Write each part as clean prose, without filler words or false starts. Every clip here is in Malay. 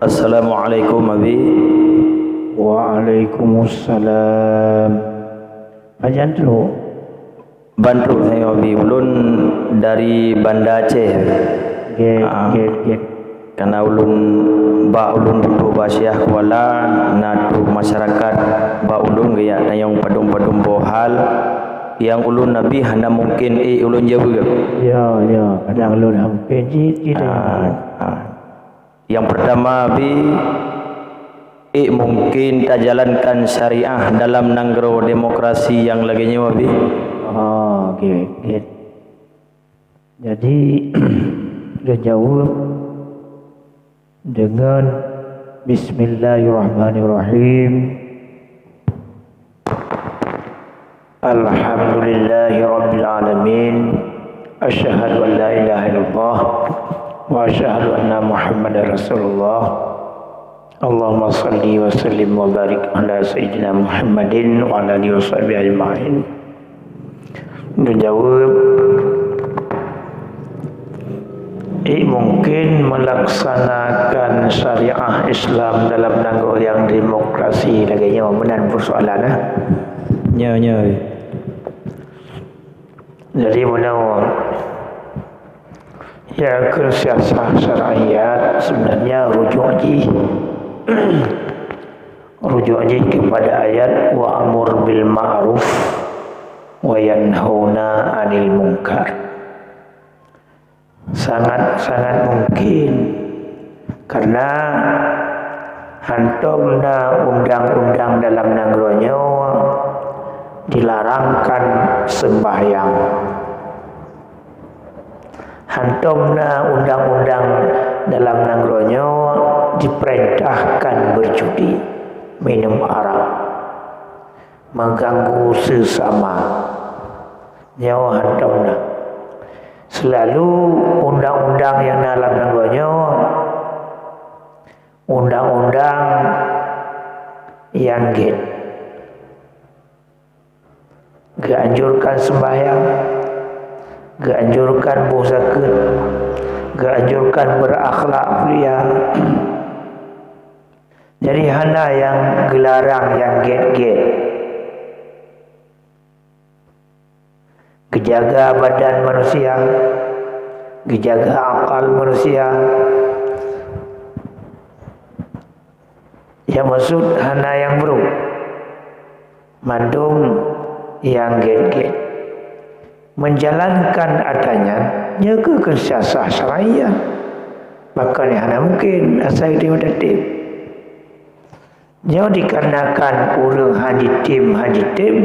Assalamualaikum Abi. Waalaikumsalam. Ajan tu Bantu saya Abi ulun dari Banda Aceh. get Karena ulun butuh basiah kuala natu masyarakat ba ulun gaya yang padung-padung bohal yang ulun nabi hana mungkin ulun jauh ke. ya kadang lu dah mungkin kita Yang pertama Abi mungkin tak jalankan syariah dalam nanggro demokrasi yang laginya Abi. get jadi dia jawab dengan Bismillahirrahmanirrahim. Alhamdulillahirabbil alamin. Asyhadu an la ilaha illallah wa asyhadu anna Muhammadar Rasulullah. Allahumma salli wa sallim wa barik ala sayyidina Muhammadin wa ala alihi washabihi ajma'in. Menjawab mungkin melaksanakan syariah Islam dalam negara yang demokrasi laganya benar persoalan nya jadi menawar ya ke siasah syariat sebenarnya rujuknya kepada ayat wa amur bil ma'ruf wa yanhauna 'anil munkar. Sangat mungkin karena hantomna undang-undang dalam negara dilarangkan sembahyang. Hantomna undang-undang dalam negara diperintahkan berjudi, minum arak, mengganggu sesama. Nyawa hantomna. Selalu undang-undang yang dalam negara undang-undang yang gak anjurkan sembahyang, gak anjurkan berzakat, gak anjurkan berakhlak mulia. Jadi hana yang gelarang yang kejaga badan manusia, kejaga akal manusia. Yang maksud hana yang buruk, mandum yang menjalankan adanya jaga kesiasah syariah. Bahkan yang hana mungkin asal diudatim. Jauh dikarenakan urang haji tim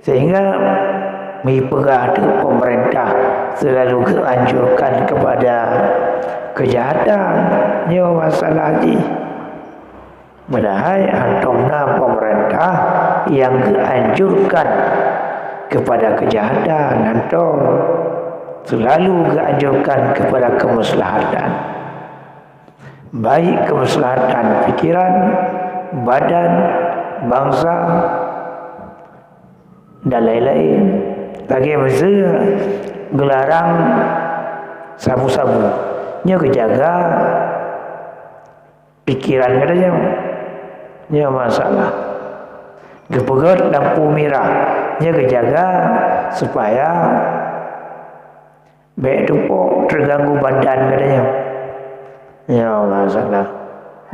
sehingga mengipegah pemerintah selalu keanjurkan kepada kejahatan. Nyawa masalah haji padahal hantomna pemerintah yang keanjurkan kepada kejahatan, hantom selalu keanjurkan kepada kemaslahatan, baik kemaslahatan pikiran, badan, bangsa dan lain-lain. Bagi masa gelarang sabu-sabu nya kejaga pikiran katanya nya masalah. Gepegot lampu merah nya kejaga supaya baik tupuk terganggu badan katanya nya masalah.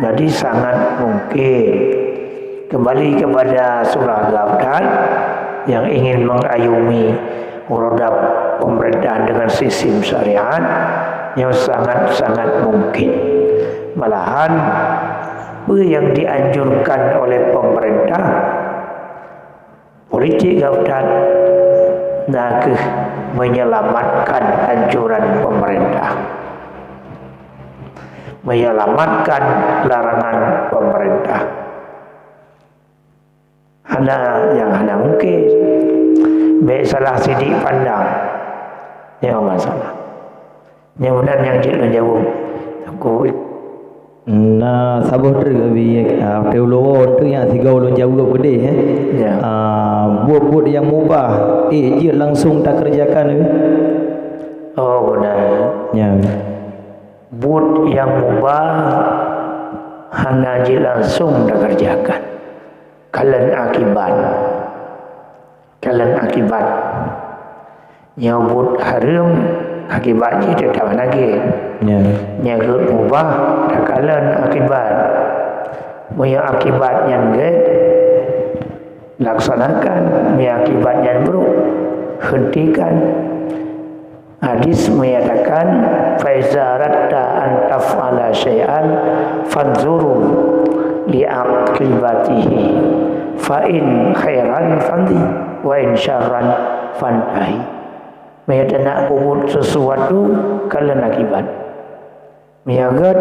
Jadi sangat mungkin kembali kepada surah Ghafir yang ingin mengayumi roda pemerintahan dengan sistem syariat yang sangat mungkin. Malahan apa yang dianjurkan oleh pemerintah politik Ghafir nak menyelamatkan anjuran pemerintah, menyelamatkan larangan pemerintah. Hana mungkin baik salah sidik pandang yang masalah. Yang benar yang cikgu jawab aku na sabuh tergawi teologi tu yang tiga ulun jawab gede ya. Buat yang mubah je langsung tak kerjakan benar ya. Buat yang mubah hana ji langsung dah kerjakan kalian akibat nyabut harum akibatnya tetap lagi nyabut mubah dah kalian akibat punya akibatnya enggak laksanakan punya akibatnya buruk hentikan. Hadis menyatakan faiza radda an taf'ala syai'an fanzuru li'aqibatihi fa in khairan fandi wa in syarran fantahi. Mereka nak buat sesuatu kalian akibat meyagat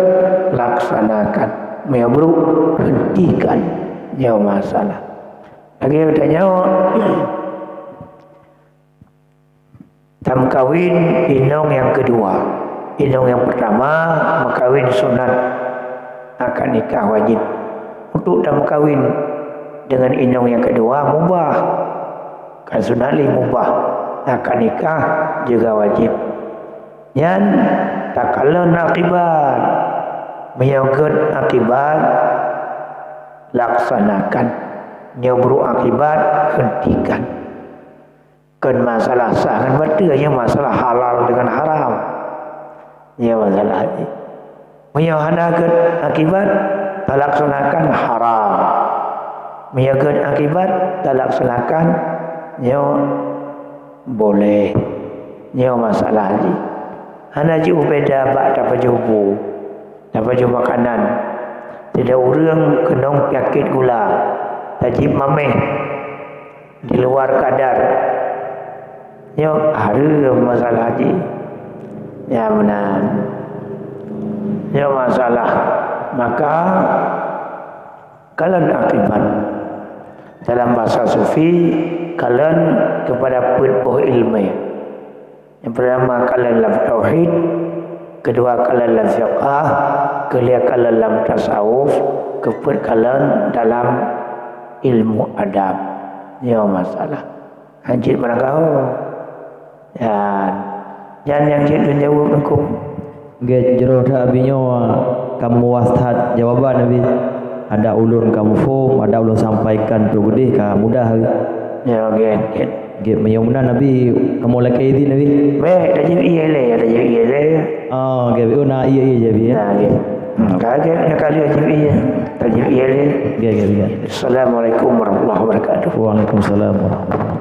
laksanakan meyabruk hentikan jauh masalah lagi ada nyawa tam kawin inong yang kedua. Inong yang pertama makawin sunat akan nikah wajib. Untuk tam kawin dengan inong yang kedua mubah. Kan sunat li mubah. Akan nikah juga wajib. Yan takalan akibat meyagat akibat laksanakan. Nyabru akibat hentikan. Kan masalah sah kan berarti masalah halal dengan haram. Ya masalah ini. Menyahanakan akibat tak laksanakan haram. Menyahanakan akibat tak laksanakan ya boleh. Ya masalah ini. Hana ji beda bak dapat jubu. Dapat jubu makanan. Tidak urang kenong penyakit gula. Tajib mameh di luar kadar. Ya ada masalah haji. Ya benar. Ya masalah. Maka kalian akibat dalam bahasa sufi kalian kepada penuh ilmu. Yang pertama kalian dalam tauhid, kedua kalian dalam fiqh, ketiga kalian dalam tasawuf, keempat kalian dalam ilmu adab. Ya masalah. Haji menangkau. Dan yang jadi jawab aku jero dah abinya kamu washat jawaban nabi ada ulun kamu form ada ulun sampaikan tu gede ka mudah ya get menyamuna nabi kamu laki ini nabi ada jadi oh get una iya jadi ya kaget nak kali jadi get Assalamualaikum warahmatullahi wabarakatuh. Waalaikumsalam warahmatullahi